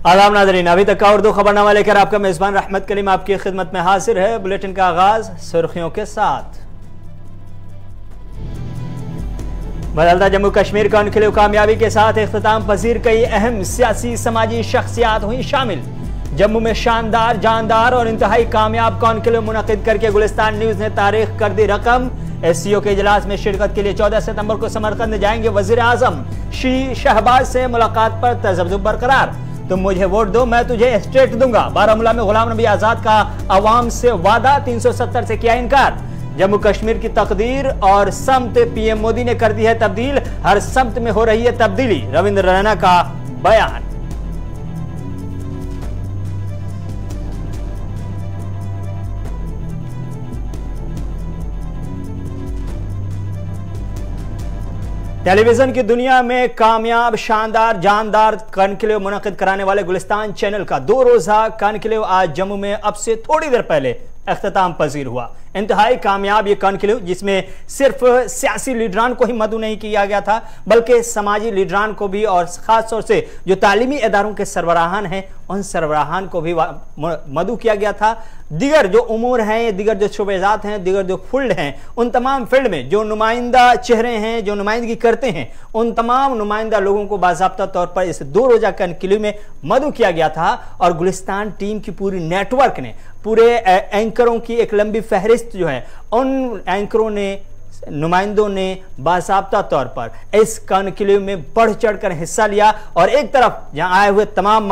आदाब नाज़रीन, अभी तक का उर्दू खबरनामा लेकर आपका मेज़बान रहमत कलीम आपकी खिदमत में हाजिर है। बुलेटिन का आगाज सुर्खियों के साथ। बदलता जम्मू कश्मीर कॉन्क्लेव कामयाबी के साथ इख्तिताम पजीर कई अहम सियासी समाजी शख्सियात हुई शामिल। जम्मू में शानदार, जानदार और इंतहाई कामयाब कॉन्क्लेव मुनक़िद करके गुलिस्तान न्यूज ने तारीख कर दी रकम। SCO के इजलास में शिरकत के लिए 14 सितंबर को समरकंद जाएंगे वजीर आजम। शहबाज से मुलाकात पर तजब्जुब बरकरार। तुम मुझे वोट दो, मैं तुझे एस्टेट दूंगा। बारामूला में गुलाम नबी आजाद का अवाम से वादा, 370 से किया इनकार। जम्मू कश्मीर की तकदीर और समत PM मोदी ने कर दी है तब्दील, हर समत में हो रही है तब्दीली। रविंद्र रैना का बयान। टेलीविजन की दुनिया में कामयाब, शानदार, जानदार कॉन्क्लेव मुनक़िद कराने वाले गुलिस्तान चैनल का 2 रोज़ा कॉन्क्लेव आज जम्मू में अब से थोड़ी देर पहले इख्तिताम पजीर हुआ। इंतहाई कामयाब ये कॉन्क्लेव, जिसमें सिर्फ सियासी लीडरान को ही मदु नहीं किया गया था, बल्कि समाजी लीडरान को भी और खास तौर से जो तालीमी इदारों के सरबराहान हैं उन सरबराहान को भी मदु किया गया था। दिगर जो उमूर हैं, दिगर जो शुबेजात हैं, दिगर जो फील्ड हैं, उन तमाम फील्ड में जो नुमाइंदा चेहरे हैं, जो नुमाइंदगी करते हैं, उन तमाम नुमाइंदा लोगों को बाज़ाब्ता तौर पर इस 2 रोज़ा कॉन्क्लेव में मदु किया गया था। और गुलिस्तान टीम की पूरी नेटवर्क ने, पूरे एंकरों की एक लंबी फहरिस्त जो है, उन एंकरों ने, नुमाइंदों ने बाज़ाब्ता तौर पर इस कॉन्क्लेव में बढ़ चढ़कर हिस्सा लिया। और एक तरफ जहां आए हुए तमाम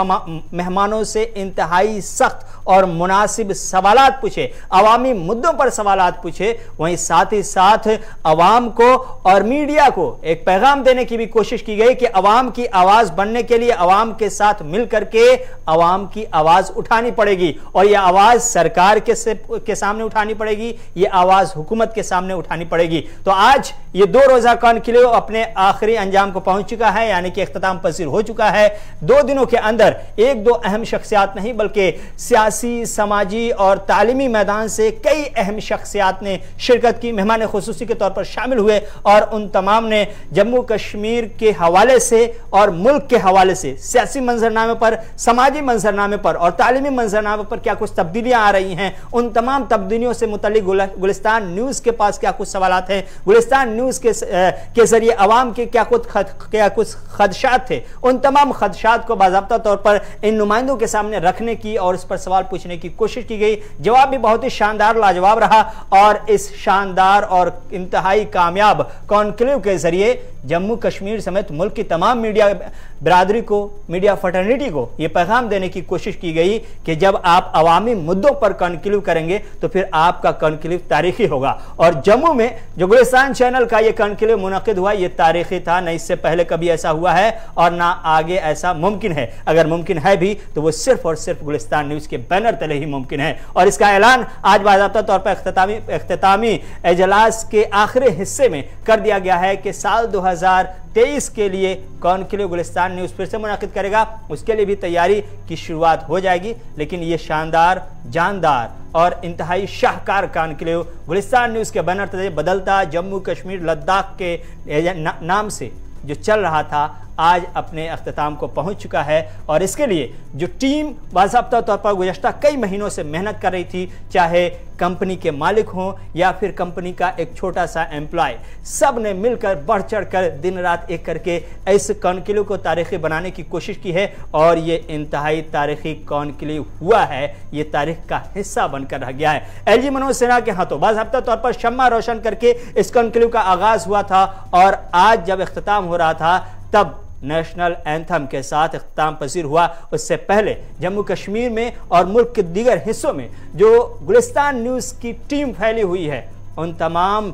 मेहमानों से इंतहाई सख्त और मुनासिब सवालात पूछे, अवामी मुद्दों पर सवालात पूछे, वहीं साथ ही साथ अवाम को और मीडिया को एक पैगाम देने की भी कोशिश की गई कि अवाम की आवाज बनने के लिए अवाम के साथ मिलकर के अवाम की आवाज उठानी पड़ेगी। और यह आवाज सरकार के सामने उठानी पड़ेगी, यह आवाज हुकूमत के सामने उठानी पड़ेगी। तो आज ये 2 रोज़ा कॉन्क्लेव अपने आखिरी अंजाम को पहुंच चुका है, यानी कि इख्तिताम पजीर हो चुका है। 2 दिनों के अंदर 1-2 अहम शख्सियात नहीं, बल्कि सियासी, समाजी और तालीमी मैदान से कई अहम शख्सियात ने शिरकत की, मेहमान खुसूसी के तौर पर शामिल हुए। और उन तमाम ने जम्मू कश्मीर के हवाले से और मुल्क के हवाले से सियासी मंजरनामे पर, समाजी मंजरनामे पर और तालीमी मंजरनामे पर क्या कुछ तब्दीलियां आ रही हैं, उन तमाम तब्दीलियों से मुतल्लिक गुलिस्तान न्यूज के पास क्या कुछ सवालात हैं, गुलिस्तान न्यूज के जरिए अवाम के क्या कुछ खदशात थे, उन तमाम खदशात को बाज़ाब्ता तौर पर इन नुमाइंदों के सामने रखने की और इस पर सवाल पूछने की कोशिश की गई। जवाब भी बहुत ही शानदार, लाजवाब रहा। और इस शानदार और इंतहाई कामयाब कॉन्क्लेव के जरिए जम्मू कश्मीर समेत मुल्क की तमाम मीडिया बिरादरी को, मीडिया फटर्निटी को यह पैगाम देने की कोशिश की गई कि जब आप अवामी मुद्दों पर कॉन्क्लेव करेंगे तो फिर आपका कॉन्क्लेव तारीखी होगा। और जम्मू में जो गुलिस्तान चैनल का यह कॉन्क्लेव मुनक़िद हुआ, यह तारीखी था, न इससे पहले कभी ऐसा हुआ है और ना आगे ऐसा मुमकिन है। अगर मुमकिन है भी तो वो सिर्फ और सिर्फ गुलिस्तान न्यूज के बैनर तले ही मुमकिन है। और इसका ऐलान आज बाज़ाब्ता तौर पर इख्तितामी इजलास के आखिरी हिस्से में कर दिया गया है कि साल 2023 के लिए कॉन्क्लेव गुलिस्तान न्यूज फिर से मुनक़िद करेगा। उसके लिए भी तैयारी की शुरुआत हो जाएगी। लेकिन ये शानदार, जानदार और इंतहाई शाहकार कॉन्क्लेव गुलिस्तान न्यूज के बैनर तले बदलता जम्मू कश्मीर लद्दाख के नाम से जो चल रहा था, आज अपने अख्तिताम को पहुंच चुका है। और इसके लिए जो टीम बाज़ाब्ता तौर पर गुज़श्ता कई महीनों से मेहनत कर रही थी, चाहे कंपनी के मालिक हों या फिर कंपनी का एक छोटा सा एम्प्लॉय, सब ने मिलकर बढ़ चढ़ कर दिन रात एक करके इस कॉन्क्लेव को तारीखी बनाने की कोशिश की है। और ये इंतहाई तारीखी कॉन्क्लेव हुआ है, ये तारीख का हिस्सा बनकर रह गया है। LG मनोज सिन्हा के हाथों बाज़ाब्ता तौर पर शम्मा रोशन करके इस कॉन्क्लेव का आगाज हुआ था। और आज जब इख्तिताम हो रहा था तब नेशनल एंथम के साथ इख्तिताम पजीर हुआ। उससे पहले जम्मू कश्मीर में और मुल्क के दीगर हिस्सों में जो गुलिस्तान न्यूज की टीम फैली हुई है, उन तमाम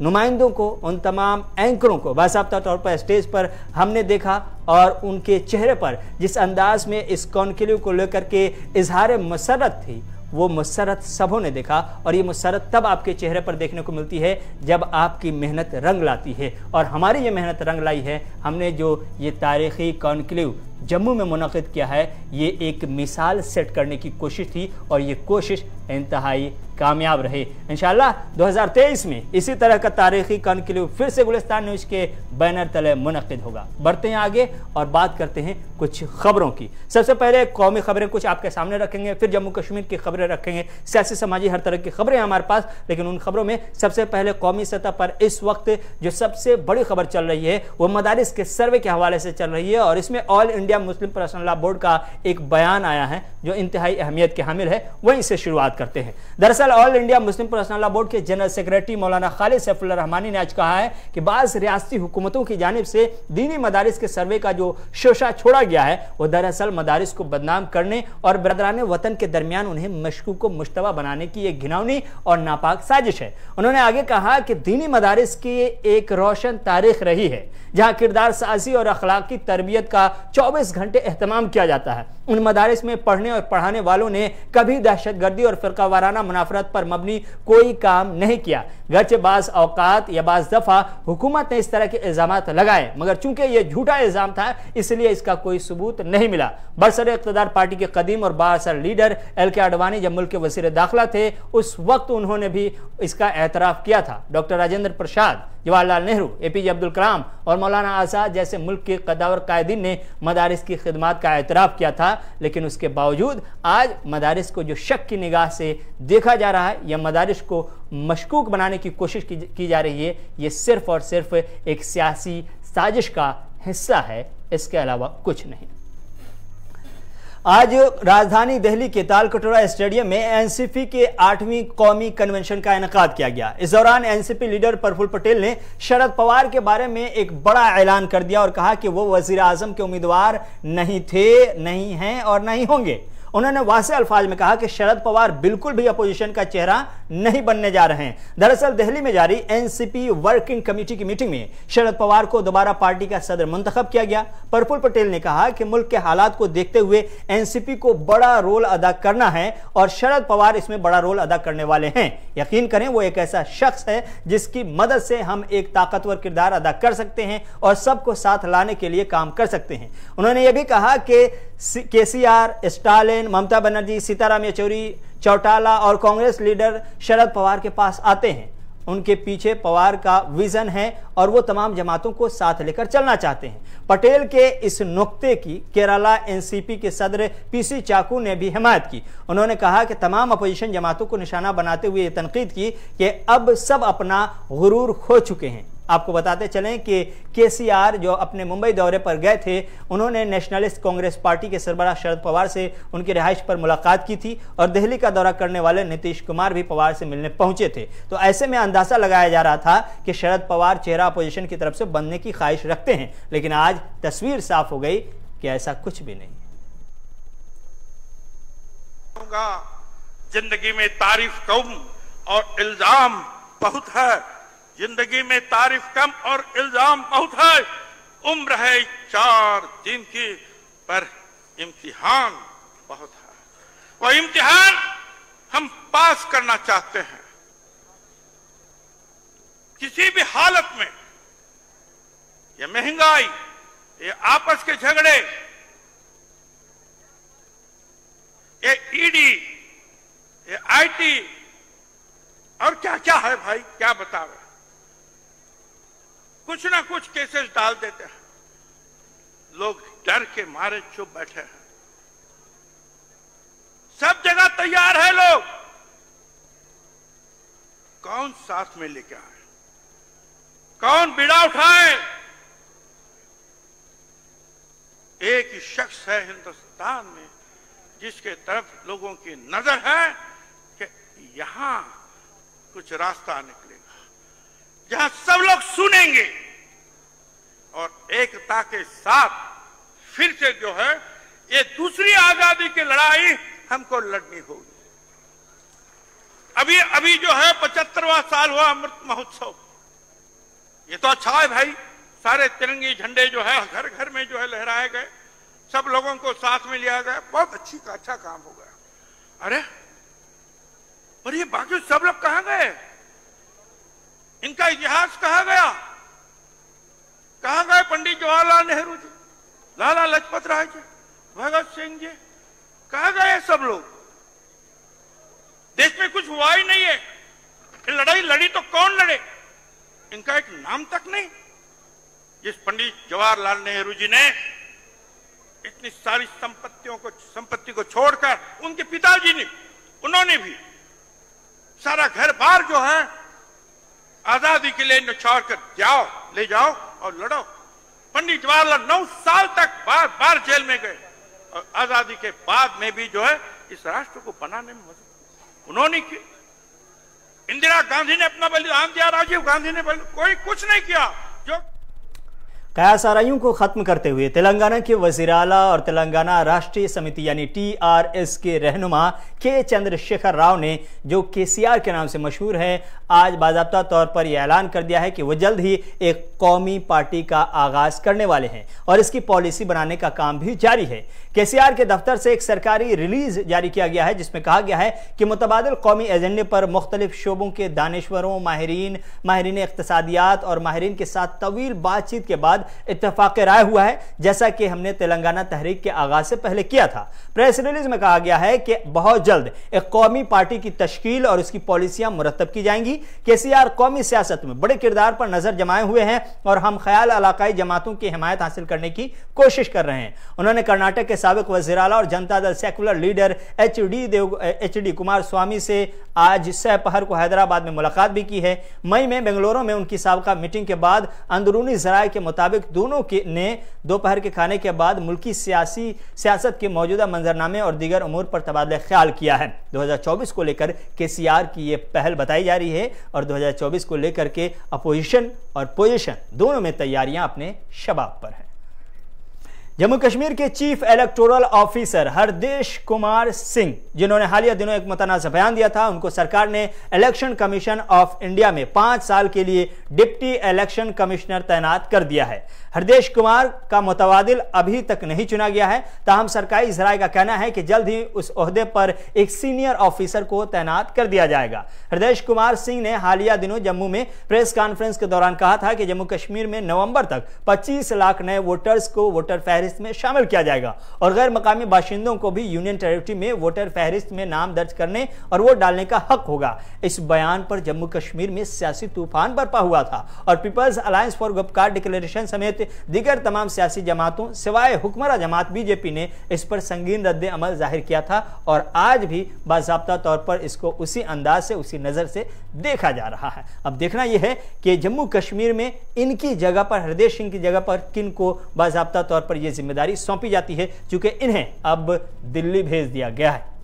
नुमाइंदों को, उन तमाम एंकरों को बाज़ाब्ता तौर पर स्टेज पर हमने देखा। और उनके चेहरे पर जिस अंदाज में इस कॉन्क्लेव को लेकर के इजहार मसरत थी, वो मुसरत सबों ने देखा। और ये मुसरत तब आपके चेहरे पर देखने को मिलती है जब आपकी मेहनत रंग लाती है। और हमारी ये मेहनत रंग लाई है। हमने जो ये तारीखी कॉन्क्लेव जम्मू में मुनक़िद किया है, ये एक मिसाल सेट करने की कोशिश थी और ये कोशिश इंतहाई कामयाब रहे। इंशाअल्लाह 2023 में इसी तरह का तारीखी कॉन्क्लेव फिर से गुलिस्तान न्यूज के बैनर तले मुनक्किद होगा। बढ़ते हैं आगे और बात करते हैं कुछ खबरों की। सबसे पहले कौमी खबरें कुछ आपके सामने रखेंगे, फिर जम्मू कश्मीर की खबरें रखेंगे, सियासी समाजी हर तरह की खबरें हमारे पास। लेकिन उन खबरों में सबसे पहले कौमी सतह पर इस वक्त जो सबसे बड़ी खबर चल रही है वो मदारिस के सर्वे के हवाले से चल रही है और इसमें all India Muslim personal law board का एक बयान आया है जो इंतहाई अहमियत के हामिल है। वहीं से शुरुआत करते हैं। दरअसल all India Muslim personal law board के जनरल सेक्रेटरी मौलाना खालिद सैफुल्लाह रहमानी ने आज कहा है कि बाज़ रियासती हुकूमतों की जानिब से दीनी मदारिस के सर्वे का जो शोशा छोड़ा गया है वो दरअसल मदारिस को बदनाम करने और बरदरान वतन के दरमियान उन्हें मशकूक को मुश्तबा बनाने की एक घिनौनी और नापाक साजिश है। उन्होंने आगे कहा कि दीनी मदारिस की एक रोशन तारीख रही है जहां किरदार साजी और अखलाकी तरबियत का 24 घंटे एहतमाम किया जाता है। उन मदारिस में पढ़ने और पढ़ाने वालों ने कभी दहशतगर्दी और फिरका वाराना मुनाफरत पर मबनी कोई काम नहीं किया। गरचे बाज औकात या बाज दफा हुकूमत ने इस तरह के इल्जामात लगाए मगर चूंकि यह झूठा इल्जाम था इसलिए इसका कोई सबूत नहीं मिला। बरसर इक़्तिदार पार्टी के कदीम और बाअसर लीडर LK आडवाणी जब मुल्क के वज़ीर दाखिला थे उस वक्त उन्होंने भी इसका एतराफ़ किया था। डॉक्टर राजेंद्र प्रसाद, जवाहरलाल नेहरू, APJ अब्दुल कलाम और मौलाना आज़ाद जैसे मुल्क के कदावर कायदीन ने मदारिस की खिदमत का एतराफ़ किया था। लेकिन उसके बावजूद आज मदारिस को जो शक की निगाह से देखा जा रहा है या मदारिस को मशकूक बनाने की कोशिश की जा रही है, ये सिर्फ और सिर्फ एक सियासी साजिश का हिस्सा है, इसके अलावा कुछ नहीं। आज राजधानी दिल्ली के तालकटोरा स्टेडियम में NCP के 8वीं कौमी कन्वेंशन का इनेकाद किया गया। इस दौरान NCP लीडर प्रफुल्ल पटेल ने शरद पवार के बारे में एक बड़ा ऐलान कर दिया और कहा कि वो वजीर आजम के उम्मीदवार नहीं थे, नहीं हैं और नहीं होंगे। उन्होंने वाज़े अल्फाज में कहा कि शरद पवार बिल्कुल भी अपोजिशन का चेहरा नहीं बनने जा रहे हैं। दरअसल दिल्ली में जारी NCP वर्किंग कमेटी की मीटिंग में शरद पवार को दोबारा पार्टी का सदर मुंतखब किया गया। प्रफुल्ल पटेल ने कहा कि मुल्क के हालात को देखते हुए NCP को बड़ा रोल अदा करना है और शरद पवार इसमें बड़ा रोल अदा करने वाले हैं। यकीन करें वो एक ऐसा शख्स है जिसकी मदद से हम एक ताकतवर किरदार अदा कर सकते हैं और सबको साथ लाने के लिए काम कर सकते हैं। उन्होंने यह भी कहा कि KCR, स्टालिन, ममता बनर्जी, सीताराम येचुरी, चौटाला और कांग्रेस लीडर शरद पवार के पास आते हैं। उनके पीछे पवार का विजन है और वो तमाम जमातों को साथ लेकर चलना चाहते हैं। पटेल के इस नुक्ते की केरला NCP के सदर PC चाकू ने भी हिमायत की। उन्होंने कहा कि तमाम अपोजिशन जमातों को निशाना बनाते हुए ये तनकीद की कि अब सब अपना गुरूर खो चुके हैं। आपको बताते चलें कि KCR जो अपने मुंबई दौरे पर गए थे उन्होंने नेशनलिस्ट कांग्रेस पार्टी के सरबराह शरद पवार से उनकी रिहाइश पर मुलाकात की थी और दिल्ली का दौरा करने वाले नीतीश कुमार भी पवार से मिलने पहुंचे थे। तो ऐसे में अंदाजा लगाया जा रहा था कि शरद पवार चेहरा अपोजिशन की तरफ से बनने की ख्वाहिश रखते हैं, लेकिन आज तस्वीर साफ हो गई कि ऐसा कुछ भी नहीं। जिंदगी में तारीफ कम और इल्जाम बहुत है, जिंदगी में तारीफ कम और इल्जाम बहुत है। उम्र है 4 दिन की पर इम्तिहान बहुत है। वह इम्तिहान हम पास करना चाहते हैं। किसी भी हालत में ये महंगाई, ये आपस के झगड़े, ये ED, ये IT और क्या क्या है भाई, क्या बतावे, कुछ ना कुछ केसेस डाल देते हैं। लोग डर के मारे चुप बैठे हैं। सब जगह तैयार है लोग, कौन साथ में लेके आए, कौन बीड़ा उठाए। एक ही शख्स है हिंदुस्तान में जिसके तरफ लोगों की नजर है कि यहां कुछ रास्ता निकलेगा, जहां सब लोग सुनेंगे और एकता के साथ फिर से जो है ये दूसरी आजादी की लड़ाई हमको लड़नी होगी। अभी जो है 75वां साल हुआ अमृत महोत्सव, ये तो अच्छा है भाई। सारे तिरंगे झंडे जो है घर घर में जो है लहराए गए, सब लोगों को साथ में लिया गया, बहुत अच्छा काम हो गया। अरे पर ये बाकी सब लोग कहां गए? इनका इतिहास कहा गया? कहां गए पंडित जवाहरलाल नेहरू जी, लाला लजपत राय जी, भगत सिंह जी, कहां गए सब लोग? देश में कुछ हुआ ही नहीं है। लड़ाई लड़ी तो कौन लड़े, इनका एक नाम तक नहीं। जिस पंडित जवाहरलाल नेहरू जी ने इतनी सारी संपत्ति को छोड़कर, उनके पिताजी ने, उन्होंने भी सारा घर बार जो है आजादी के लिए निछावर कर जाओ, ले जाओ और लड़ो। पंडित जवाहरलाल 9 साल तक बार बार जेल में गए और आजादी के बाद में भी जो है इस राष्ट्र को बनाने में मदद उन्होंने की। इंदिरा गांधी ने अपना बलिदान दिया, राजीव गांधी ने कोई कुछ नहीं किया। जो कयास आरआईयू को खत्म करते हुए तेलंगाना के वजीर आला और तेलंगाना राष्ट्रीय समिति यानी टीआरएस के रहनुमा के चंद्रशेखर राव ने, जो केसीआर के नाम से मशहूर है, आज बाज़ाब्ता तौर पर यह ऐलान कर दिया है कि वो जल्द ही एक कौमी पार्टी का आगाज करने वाले हैं और इसकी पॉलिसी बनाने का काम भी जारी है। केसीआर के दफ्तर से एक सरकारी रिलीज जारी किया गया है जिसमें कहा गया है कि मुतबादिल कौमी एजेंडे पर मुख्तलिफ शोबों के दानिश्वरों, माहिरीन इख्तिसादियात और माहिरीन के साथ तवील बातचीत के बाद इत्तेफाक राय हुआ है, जैसा कि हमने तेलंगाना तहरीक के आगाज से पहले किया था। प्रेस रिलीज में कहा गया है कि बहुत जल्द एक कौमी पार्टी की तश्कील और उसकी पॉलिसियां मुरतब की जाएंगी। केसीआर कौमी सियासत में बड़े किरदार पर नजर जमाए हुए हैं और हम ख्याल इलाकाई जमातों की हिमायत हासिल करने की कोशिश कर रहे हैं। उन्होंने कर्नाटक के साबिक वज़ीर आला और Janata Dal secular leader HD. Kumar स्वामी से आज सहपहर को हैदराबाद में मुलाकात भी की है। मई में बेंगलुरु में उनकी साबका मीटिंग के बाद अंदरूनी ज़राए के मुताबिक दोनों ने दोपहर के खाने के बाद मुल्की सियासत के मौजूदा मंजरनामे और दीगर उमूर पर तबादला ख्याल किया है। 2024 को लेकर केसीआर की यह पहल बताई जा रही है और 2024 को लेकर के अपोजिशन और पोजिशन दोनों में तैयारियां अपने शबाब पर है। जम्मू कश्मीर के chief electoral officer Hardesh Kumar Singh, जिन्होंने हालिया दिनों एक मुतनाज़ बयान दिया था, उनको सरकार ने इलेक्शन कमीशन ऑफ इंडिया में 5 साल के लिए डिप्टी इलेक्शन कमिश्नर तैनात कर दिया है। हरदेश कुमार का मुतवादिल अभी तक नहीं चुना गया है, ताहम सरकारी ज़राए का कहना है कि जल्द ही उस ओहदे पर एक सीनियर ऑफिसर को तैनात कर दिया जाएगा। हरदेश कुमार सिंह ने हालिया दिनों जम्मू में प्रेस कॉन्फ्रेंस के दौरान कहा था कि जम्मू कश्मीर में नवंबर तक 25 लाख नए वोटर्स को वोटर फहरिस्त में शामिल किया जाएगा और गैर मकामी बाशिंदों को भी यूनियन टेरिटरी में वोटर फहरिस्त में नाम दर्ज करने और वोट डालने का हक होगा। इस बयान पर जम्मू कश्मीर में सियासी तूफान बरपा हुआ था और People's Alliance for Gupkar Declaration समेत दीगर तमाम सियासी जमातों सिवाय हुक्मरान जमात बीजेपी ने इस पर संगीन रद्द अमल जाहिर किया था और आज भी बाज़ाब्ता तौर पर इसको उसी अंदाज से, उसी नजर से देखा जा रहा है। अब देखना यह है कि जम्मू कश्मीर में इनकी जगह पर, हरदेश सिंह की जगह पर किन को बाज़ाब्ता तौर पर यह जिम्मेदारी सौंपी जाती है, चूंकि इन्हें अब दिल्ली भेज दिया गया है।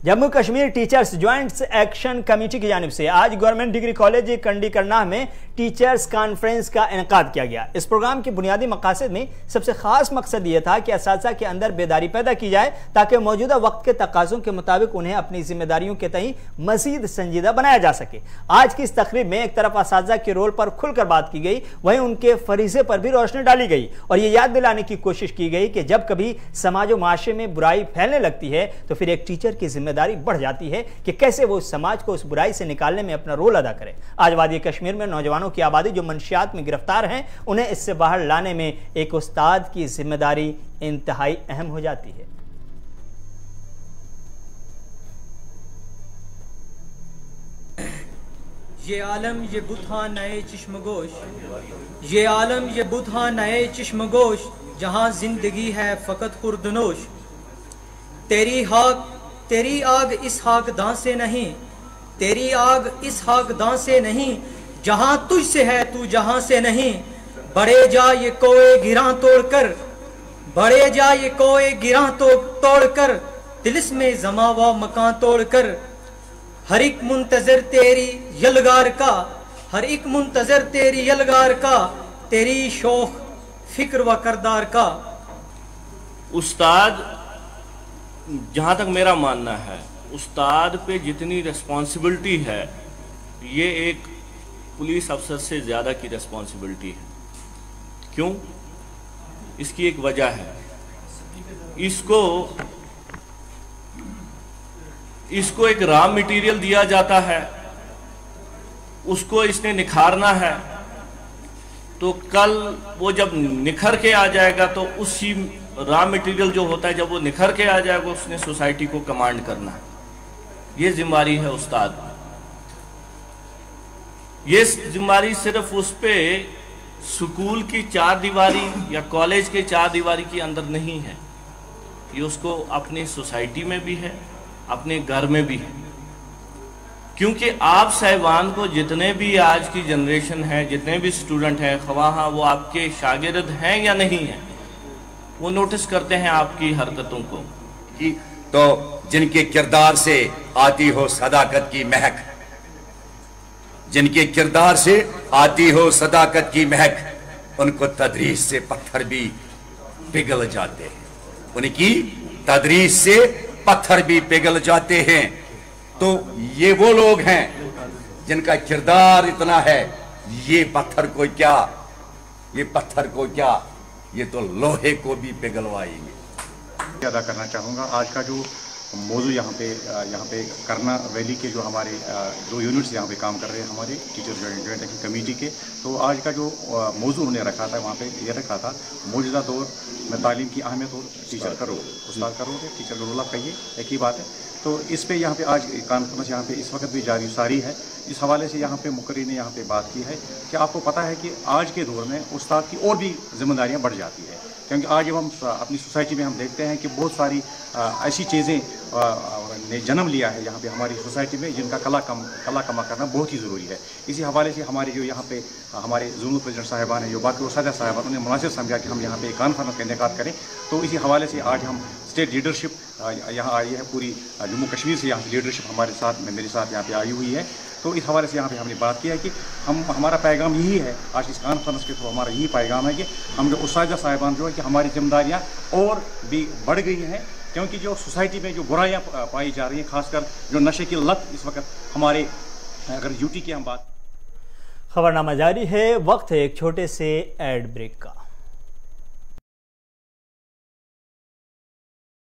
Jammu Kashmir teachers joint action committee की जानिब से आज गवर्नमेंट डिग्री कॉलेज कंडी करनाह में टीचर्स कॉन्फ्रेंस का इनेकाद किया गया। इस प्रोग्राम के बुनियादी मकासद में सबसे खास मकसद यह था कि असातिज़ा के अंदर बेदारी पैदा की जाए ताकि मौजूदा वक्त के तकाज़ों के मुताबिक उन्हें अपनी जिम्मेदारियों के तई मजीद संजीदा बनाया जा सके। आज की इस तकरीब में एक तरफ असातिज़ा के रोल पर खुलकर बात की गई, वहीं उनके फरीजे पर भी रोशनी डाली गई और यह याद दिलाने की कोशिश की गई कि जब कभी समाज और माशरे में बुराई फैलने लगती है तो फिर एक टीचर की जिम्मेदारी बढ़ जाती है कि कैसे वो समाज को उस बुराई से निकालने में अपना रोल अदा करे। आज वादी कश्मीर में नौजवानों की आबादी जो मंशियात में गिरफ्तार हैं, उन्हें इससे बाहर लाने में एक उस्ताद की जिम्मेदारी इंतहाई अहम हो जाती है। ये आलम ये बुधा नए चिश्मगोश, ये आलम ये बुधा नए चिश्मगोश, जहां जिंदगी है फकत खुर्दनोश। तेरी आग इस हाकदां से नहीं, तेरी आग इस हाकदां से नहीं, जहां तुझसे है तू जहां से नहीं। बड़े जा ये कोए गिरां तोड़कर, बड़े जा ये कोए गिरां तोड़कर, तिलिस्मे जमा व मकान तोड़कर। हर एक मुंतजर तेरी यलगार का, हर एक मुंतजर तेरी यलगार का, तेरी शौक फिक्र व करदार का। उस्ताद, जहाँ तक मेरा मानना है, उस्ताद पे जितनी रिस्पॉन्सिबिलिटी है ये एक पुलिस अफसर से ज़्यादा की रिस्पॉन्सिबिलिटी है। क्यों? इसकी एक वजह है, इसको एक रॉ मटेरियल दिया जाता है, उसको इसने निखारना है, तो कल वो जब निखर के आ जाएगा तो उसी रॉ मटेरियल जो होता है जब वो निखर के आ जाएगा उसने सोसाइटी को कमांड करना है। ये जिम्मेदारी है उस्ताद। ये जिम्मेदारी सिर्फ उस पे स्कूल की चार दीवारी या कॉलेज के चार दीवारी के अंदर नहीं है, ये उसको अपनी सोसाइटी में भी है, अपने घर में भी है। क्योंकि आप साहिबान को जितने भी आज की जनरेशन है, जितने भी स्टूडेंट हैं, ख्वाहा वो आपके शागिर्द हैं या नहीं हैं, वो नोटिस करते हैं आपकी हरकतों को। तो जिनके किरदार से आती हो सदाकत की महक, जिनके किरदार से आती हो सदाकत की महक, उनको तदरीस से पत्थर भी पिघल जाते हैं, उनकी तदरीस से पत्थर भी पिघल जाते हैं। तो ये वो लोग हैं जिनका किरदार इतना है, ये पत्थर को क्या, ये पत्थर को क्या, ये तो लोहे को भी पिघलवाएंगे। अदा करना चाहूँगा आज का जो मौजू यहाँ पे करना वैली के जो हमारे जो यूनिट्स यहाँ पे काम कर रहे हैं हमारे टीचर जॉइंट एक्शन कमेटी के, तो आज का जो मौजू उन्होंने रखा था वहाँ पे ये रखा था मौजूदा दौर में तालीम की अहमियत और टीचर का रोल। उस्ताद का रोल है, टीचर का रोल आप कहिए, एक ही बात है। तो इस पे यहाँ पे आज कॉन्फ्रेंस यहाँ पे इस वक्त भी जारी सारी है। इस हवाले से यहाँ पे मुकर्री ने यहाँ पे बात की है कि आपको पता है कि आज के दौर में उस्ताद की और भी जिम्मेदारियाँ बढ़ जाती है, क्योंकि आज जब हम अपनी सोसाइटी में हम देखते हैं कि बहुत सारी ऐसी चीज़ें ने जन्म लिया है यहाँ पे हमारी सोसाइटी में, जिनका कला कमा करना बहुत ही ज़रूरी है। इसी हवाले से हमारे जो यहाँ पे हमारे जोनल प्रेसिडेंट साहिबान हैं, जो बाकी उस्ताद साहिबान, उन्होंने मुनासिब समझा कि हम यहाँ पे कॉन्फ्रेंस का इनेकाद करें। तो इसी हवाले से आज हम स्टेट लीडरशिप यहाँ आई है, पूरी जम्मू कश्मीर से यहाँ लीडरशिप हमारे साथ में मेरे साथ यहाँ पे आई हुई है। तो इस हवाले से यहाँ पे हमने बात की है कि हमारा पैगाम यही है आज इस कॉन्फ्रेंस के थ्रू, हमारा यही पैगाम है कि हम जो उस्ताद साहिबान जो है कि हमारी जिम्मेदारियाँ और भी बढ़ गई हैं, क्योंकि जो सोसाइटी में जो बुराइयाँ पाई जा रही हैं, खासकर जो नशे की लत इस वक्त हमारे, अगर यूटी की हम बात। खबरनामा जारी है, वक्त है एक छोटे से एड ब्रेक का।